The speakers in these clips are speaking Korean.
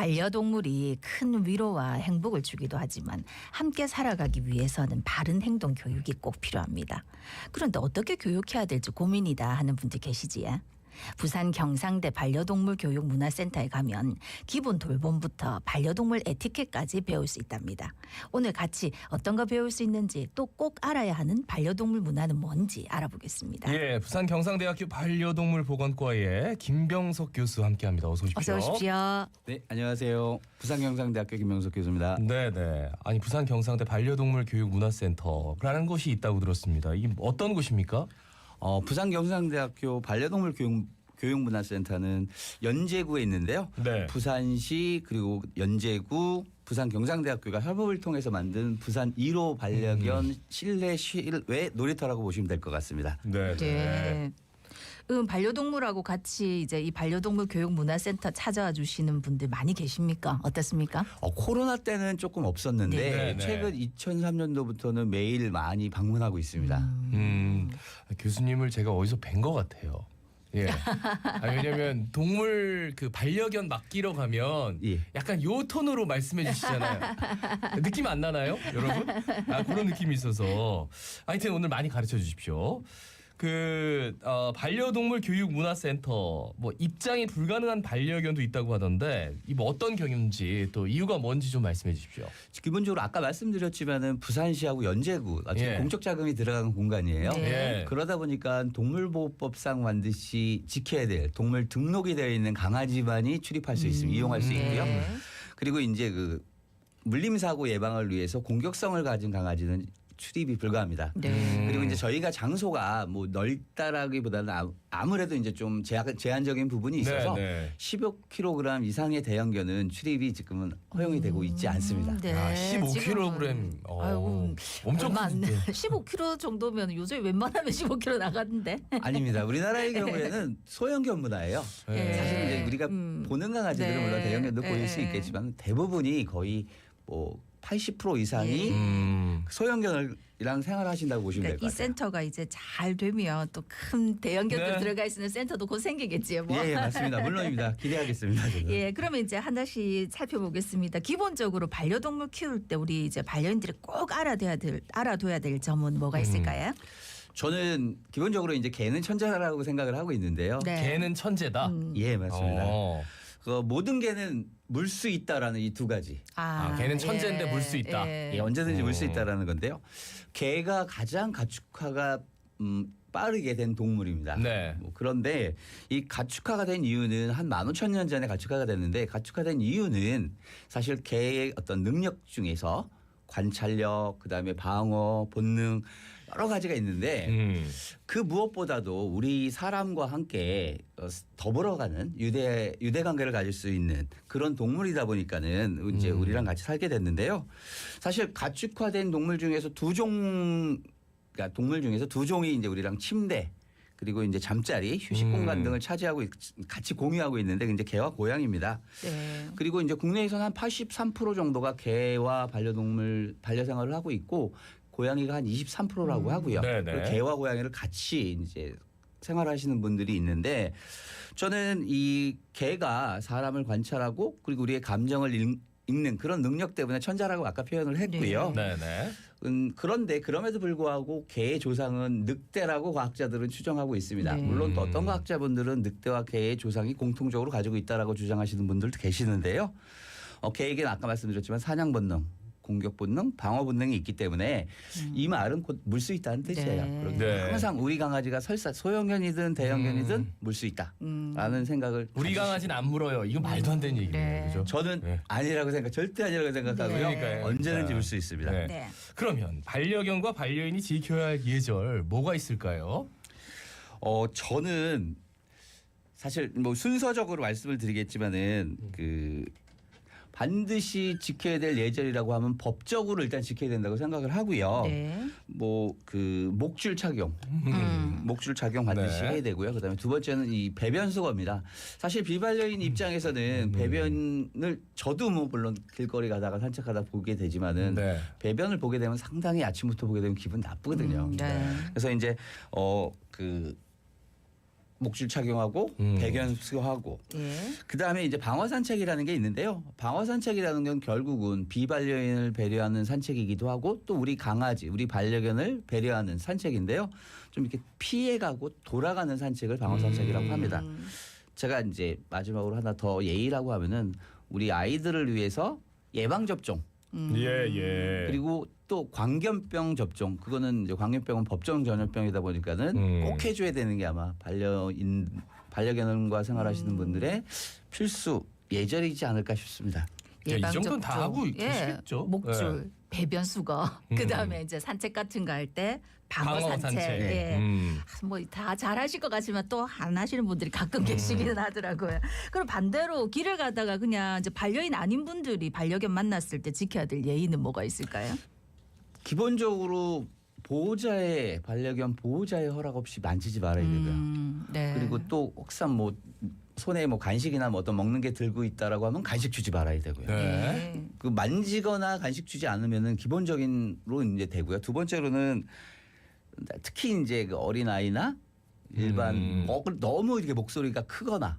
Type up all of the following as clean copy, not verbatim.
반려동물이 큰 위로와 행복을 주기도 하지만 함께 살아가기 위해서는 바른 행동 교육이 꼭 필요합니다. 그런데 어떻게 교육해야 될지 고민이다 하는 분들 계시지요. 부산 경상대 반려동물 교육 문화센터에 가면 기본 돌봄부터 반려동물 에티켓까지 배울 수 있답니다. 오늘 같이 어떤 거 배울 수 있는지 또 꼭 알아야 하는 반려동물 문화는 뭔지 알아보겠습니다. 예, 부산 경상대학교 반려동물 보건과의 김병석 교수 함께합니다. 어서 오십시오. 어서 오십시오. 네, 안녕하세요. 부산경상대학교 김명석 교수입니다. 네네. 아니 부산 경상대 반려동물 교육 문화센터라는 곳이 있다고 들었습니다. 이게 어떤 곳입니까? 부산경상대학교 반려동물 교육문화센터는 연제구에 있는데요. 네. 부산시 그리고 연제구 부산경상대학교가 협업을 통해서 만든 부산 1호 반려견 실내 실외 놀이터라고 보시면 될 것 같습니다. 네. 네. 반려동물하고 같이 이제 이 반려동물 교육 문화센터 찾아와 주시는 분들 많이 계십니까? 어떻습니까? 코로나 때는 조금 없었는데 네. 최근 2003년도부터는 매일 많이 방문하고 있습니다. 교수님을 제가 어디서 뵌 것 같아요. 예. 왜냐면 동물 그 반려견 맡기러 가면 예. 약간 요 톤으로 말씀해 주시잖아요. 느낌 안 나나요, 여러분? 그런 느낌이 있어서 하여튼 오늘 많이 가르쳐 주십시오. 반려동물 교육 문화센터 뭐 입장이 불가능한 반려견도 있다고 하던데 이 뭐 어떤 경우인지 또 이유가 뭔지 좀 말씀해 주십시오. 기본적으로 아까 말씀드렸지만은 부산시하고 연제구 예. 공적 자금이 들어간 공간이에요. 네. 예. 그러다 보니까 동물보호법상 반드시 지켜야 될 동물 등록이 되어 있는 강아지만이 출입할 수 있습니다. 이용할 수 있고요. 네. 그리고 이제 물림사고 예방을 위해서 공격성을 가진 강아지는 출입이 불가합니다. 네. 그리고 이제 저희가 장소가 뭐 넓다라기보다는 아무래도 이제 좀 제한적인 부분이 있어서 네. 15kg 이상의 대형견은 출입이 지금은 허용이 되고 있지 않습니다. 네. 15kg. 아이고, 엄청 얼마 안 큰데. 15kg 정도면 요새 웬만하면 15kg 나가는데. 아닙니다. 우리나라의 경우에는 소형견 문화예요. 예. 사실 이제 우리가 보는 강아지들은 네. 물론 대형견도 보일 수 예. 있겠지만 대부분이 거의 뭐 80% 이상이 소형견이랑 생활하신다고 보시면 될 것 이 같아요. 센터가 이제 잘 되면 또 큰 대형견들 네. 들어가 있는 센터도 곧 생기겠지요. 뭐. 예, 맞습니다. 물론입니다. 기대하겠습니다. 저는. 예, 그러면 이제 하나씩 살펴보겠습니다. 기본적으로 반려동물 키울 때 우리 이제 반려인들이 꼭 알아둬야 될 점은 뭐가 있을까요? 저는 기본적으로 이제 개는 천재라고 생각을 하고 있는데요. 네. 개는 천재다. 예, 맞습니다. 어. 모든 개는 물 수 있다라는 이 두 가지. 개는 천재인데 물 수 있다. 예, 언제든지 물 수 있다라는 건데요. 개가 가장 가축화가 빠르게 된 동물입니다. 네. 그런데 이 가축화가 된 이유는 한 15,000년 전에 가축화가 됐는데 가축화된 이유는 사실 개의 어떤 능력 중에서 관찰력, 그다음에 방어, 본능 여러 가지가 있는데 그 무엇보다도 우리 사람과 함께 더불어가는 유대 관계를 가질 수 있는 그런 동물이다 보니까는 이제 우리랑 같이 살게 됐는데요. 사실 가축화된 동물 중에서 그러니까 동물 중에서 두 종이 이제 우리랑 침대 그리고 이제 잠자리, 휴식 공간 등을 차지하고 같이 공유하고 있는데 이제 개와 고양이입니다. 네. 그리고 이제 국내에서는 한 83% 정도가 개와 반려 생활을 하고 있고 고양이가 한 23%라고 하고요. 네네. 개와 고양이를 같이 이제 생활하시는 분들이 있는데 저는 이 개가 사람을 관찰하고 그리고 우리의 감정을 읽는 그런 능력 때문에 천재라고 아까 표현을 했고요. 네네. 그런데 그럼에도 불구하고 개의 조상은 늑대라고 과학자들은 추정하고 있습니다. 네. 물론 또 어떤 과학자분들은 늑대와 개의 조상이 공통적으로 가지고 있다라고 주장하시는 분들도 계시는데요. 개에게는 아까 말씀드렸지만 사냥 본능, 공격 본능, 방어 본능이 있기 때문에 이 말은 곧 물 수 있다는 뜻이에요. 네. 그렇기 네. 때문에 항상 우리 강아지가 설사 소형견이든 대형견이든 물 수 있다라는 생각을 우리 강아지는 안 물어요. 이건 말도 안 되는 얘기예요. 네. 그죠? 저는 네. 아니라고 절대 아니라고 생각하고요. 그러니까요. 언제든지 물 수 있습니다. 네. 네. 그러면 반려견과 반려인이 지켜야 할 예절 뭐가 있을까요? 저는 사실 뭐 순서적으로 말씀을 드리겠지만은 반드시 지켜야 될 예절이라고 하면 법적으로 일단 지켜야 된다고 생각을 하고요. 네. 목줄 착용, 목줄 착용 반드시 네. 해야 되고요. 그다음에 두 번째는 이 배변 수거입니다. 사실 비반려인 입장에서는 배변을 저도 뭐 물론 길거리 가다가 산책하다 보게 되지만은 네. 배변을 보게 되면 상당히 아침부터 보게 되면 기분 나쁘거든요. 네. 그래서 이제 목줄 착용하고 배견 수하고 예. 그다음에 이제 방어 산책이라는 게 있는데요. 방어 산책이라는 건 결국은 비반려인을 배려하는 산책이기도 하고 또 우리 강아지, 우리 반려견을 배려하는 산책인데요. 좀 이렇게 피해가고 돌아가는 산책을 방어 산책이라고 합니다. 제가 이제 마지막으로 하나 더 예의라고 하면은 우리 아이들을 위해서 예방 접종 예. 그리고 또 광견병 접종 그거는 이제 광견병은 법정 전염병이다 보니까는 꼭 해줘야 되는 게 아마 반려견과 생활하시는 분들의 필수 예절이지 않을까 싶습니다. 이 정도는 다 하고 계시겠죠. 목줄, 배변 수거, 그다음에 이제 산책 같은 거 할 때 방어 산책. 예. 뭐 다 잘하실 것 같지만 또 안 하시는 분들이 가끔 계시기는 하더라고요. 그럼 반대로 길을 가다가 그냥 이제 반려인 아닌 분들이 반려견 만났을 때 지켜야 될 예의는 뭐가 있을까요? 기본적으로 보호자의 반려견 보호자의 허락 없이 만지지 말아야 되고요. 네. 그리고 또 혹시 뭐 손에 뭐 간식이나 뭐 어떤 먹는 게 들고 있다라고 하면 간식 주지 말아야 되고요. 네. 그 만지거나 간식 주지 않으면은 기본적인로 이제 되고요. 두 번째로는 특히 이제 그 어린 아이나 일반 너무 이렇게 목소리가 크거나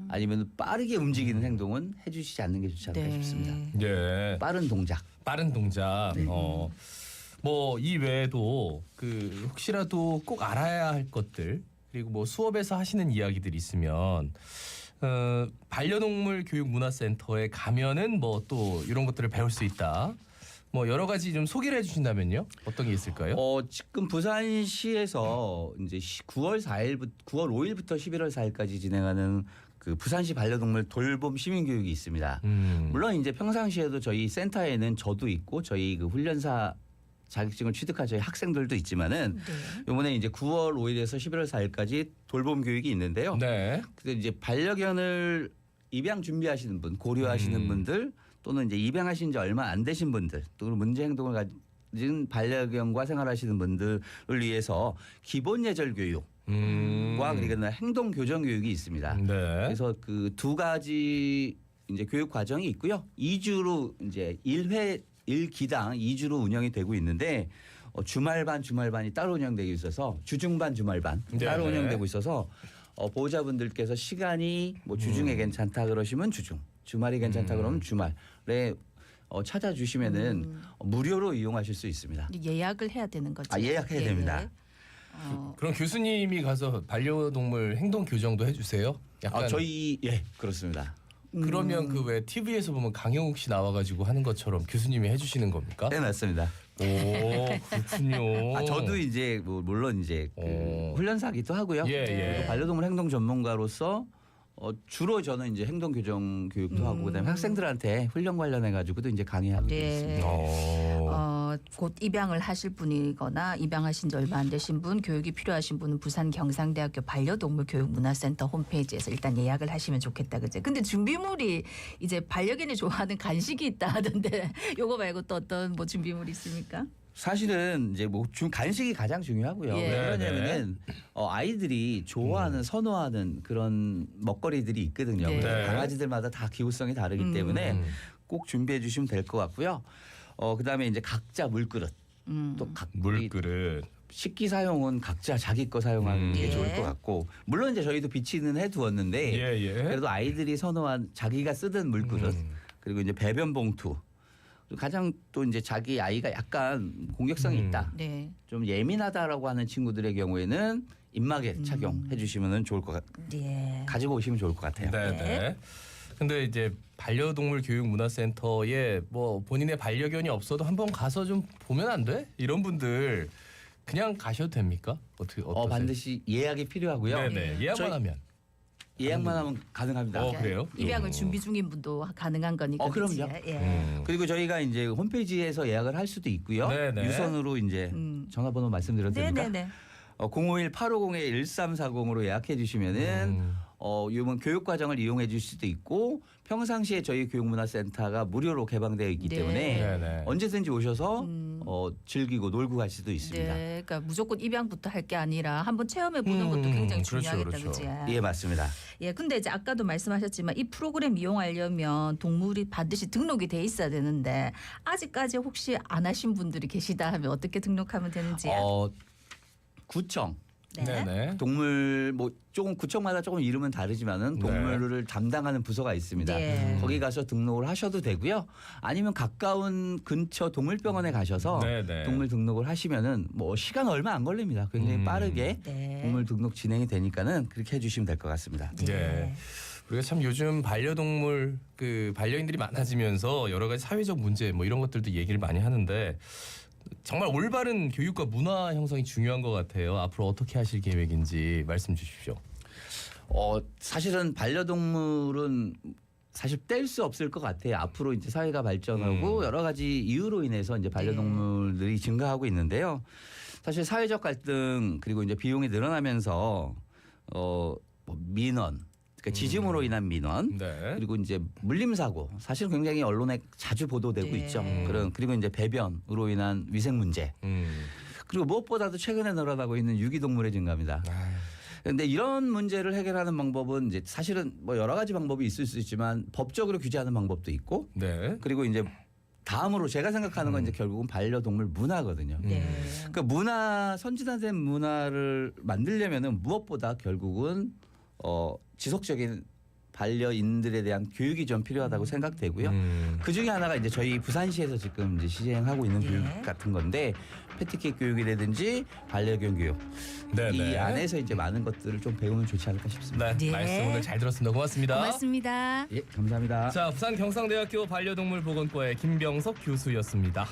아니면 빠르게 움직이는 행동은 해주시지 않는 게 좋지 않을까 싶습니다. 예. 빠른 동작. 빠른 동작. 뭐 이 외에도 그 혹시라도 꼭 알아야 할 것들 그리고 뭐 수업에서 하시는 이야기들이 있으면 반려동물 교육문화센터에 가면은 뭐 또 이런 것들을 배울 수 있다. 뭐 여러 가지 좀 소개를 해주신다면요. 어떤 게 있을까요? 지금 부산시에서 이제 9월 5일부터 11월 4일까지 진행하는 그 부산시 반려동물 돌봄 시민교육이 있습니다. 물론 이제 평상시에도 저희 센터에는 저도 있고 저희 그 훈련사 자격증을 취득한 저희 학생들도 있지만은 이번에 이제 9월 5일에서 11월 4일까지 돌봄 교육이 있는데요. 네. 근데 이제 반려견을 입양 준비하시는 분, 고려하시는 분들 또는 이제 입양하신 지 얼마 안 되신 분들 또 문제 행동을 가진 반려견과 생활하시는 분들을 위해서 기본 예절 교육과 그리고 행동 교정 교육이 있습니다. 네. 그래서 그 두 가지 이제 교육 과정이 있고요. 2주로 이제 1기당 2주로 운영이 되고 있는데 주말반이 따로 운영되고 있어서 주중반 주말반 따로 네네. 운영되고 있어서 보호자분들께서 시간이 뭐 주중에 괜찮다 그러시면 주중, 주말이 괜찮다 그러면 주말에 찾아주시면은 무료로 이용하실 수 있습니다. 예약을 해야 되는 거죠. 예약해야 됩니다. 그럼 교수님이 가서 반려동물 행동 교정도 해주세요. 약간 저희 그렇습니다. 그러면 그 왜 TV에서 보면 강영욱 씨 나와가지고 하는 것처럼 교수님이 해주시는 겁니까? 네 맞습니다. 오 그렇군요. 저도 이제 뭐 물론 이제 그 훈련사기도 하고요. 예. 그리고 반려동물 행동 전문가로서 주로 저는 이제 행동 교정 교육도 하고 그다음에 학생들한테 훈련 관련해 가지고도 이제 강의하고 있습니다. 곧 입양을 하실 분이거나 입양하신 지 얼마 안 되신 분, 교육이 필요하신 분은 부산 경상대학교 반려동물 교육문화센터 홈페이지에서 일단 예약을 하시면 좋겠다, 그죠? 근데 준비물이 이제 반려견이 좋아하는 간식이 있다 하던데 요거 말고 또 어떤 뭐 준비물이 있습니까? 사실은 이제 뭐 간식이 가장 중요하고요. 예. 왜 그러냐면은 아이들이 좋아하는 선호하는 그런 먹거리들이 있거든요. 네. 그래서 강아지들마다 다 기호성이 다르기 때문에 꼭 준비해 주시면 될 것 같고요. 그다음에 이제 각자 물그릇 또 물그릇. 식기 사용은 각자 자기 거 사용하는 게 예. 좋을 것 같고 물론 이제 저희도 비치는 해두었는데 예. 그래도 아이들이 선호한 자기가 쓰던 물그릇 그리고 이제 배변 봉투 가장 또 이제 자기 아이가 약간 공격성이 있다 네. 좀 예민하다라고 하는 친구들의 경우에는 입마개 착용해 주시면 좋을 것 예. 가지고 오시면 좋을 것 같아요. 네네. 근데 이제 반려동물 교육문화센터에 뭐 본인의 반려견이 없어도 한번 가서 좀 보면 안 돼? 이런 분들 그냥 가셔도 됩니까? 어떠세요? 반드시 예약이 필요하고요. 네네. 예약만 저희- 하면. 예약만 하면 가능합니다. 그래요? 입양을 준비 중인 분도 가능한 거니까. 그럼요. 그치? 예. 그리고 저희가 이제 홈페이지에서 예약을 할 수도 있고요. 네네. 유선으로 이제 전화번호 말씀드려도 됩니까? 네네네. 051-850-1340으로 예약해 주시면은 이번 교육 과정을 이용해 줄 수도 있고 평상시에 저희 교육문화센터가 무료로 개방되어 있기 네. 때문에 네네. 언제든지 오셔서 즐기고 놀고 갈 수도 있습니다. 네, 그러니까 무조건 입양부터 할 게 아니라 한번 체험해 보는 것도 굉장히 그렇죠, 중요하겠다, 그렇죠. 그지? 예, 맞습니다. 예, 근데 이제 아까도 말씀하셨지만 이 프로그램 이용하려면 동물이 반드시 등록이 돼 있어야 되는데 아직까지 혹시 안 하신 분들이 계시다 하면 어떻게 등록하면 되는지? 구청 네. 네네. 동물 뭐 조금 구청마다 조금 이름은 다르지만은 네. 동물을 담당하는 부서가 있습니다. 네. 거기 가서 등록을 하셔도 되고요. 아니면 가까운 근처 동물병원에 가셔서 네네. 동물 등록을 하시면은 뭐 시간 얼마 안 걸립니다. 굉장히 빠르게 네. 동물 등록 진행이 되니까는 그렇게 해주시면 될 것 같습니다. 네. 우리가 참 요즘 반려동물 그 반려인들이 많아지면서 여러 가지 사회적 문제 뭐 이런 것들도 얘기를 많이 하는데 정말 올바른 교육과 문화 형성이 중요한 것 같아요. 앞으로 어떻게 하실 계획인지 말씀 주십시오. 사실은 반려동물은 사실 뗄 수 없을 것 같아요. 앞으로 이제 사회가 발전하고 여러 가지 이유로 인해서 이제 반려동물들이 증가하고 있는데요. 사실 사회적 갈등 그리고 이제 비용이 늘어나면서 뭐 민원, 그러니까 지짐으로 인한 민원, 네. 그리고 이제 물림 사고 사실 굉장히 언론에 자주 보도되고 네. 있죠. 그리고 이제 배변으로 인한 위생 문제. 그리고 무엇보다도 최근에 늘어나고 있는 유기동물의 증가입니다. 그런데 이런 문제를 해결하는 방법은 이제 사실은 뭐 여러 가지 방법이 있을 수 있지만 법적으로 규제하는 방법도 있고 네. 그리고 이제 다음으로 제가 생각하는 건 이제 결국은 반려동물 문화거든요. 네. 그러니까 문화 선진화된 문화를 만들려면은 무엇보다 결국은 지속적인 반려인들에 대한 교육이 좀 필요하다고 생각되고요. 그 중에 하나가 이제 저희 부산시에서 지금 이제 시행하고 있는 예. 교육 같은 건데 패티켓 교육이라든지 반려견 교육 네네. 이 안에서 이제 많은 것들을 좀 배우면 좋지 않을까 싶습니다. 네. 네. 말씀 오늘 잘 들었습니다. 고맙습니다. 고맙습니다. 예, 감사합니다. 자, 부산 경상대학교 반려동물 보건과의 김병석 교수였습니다.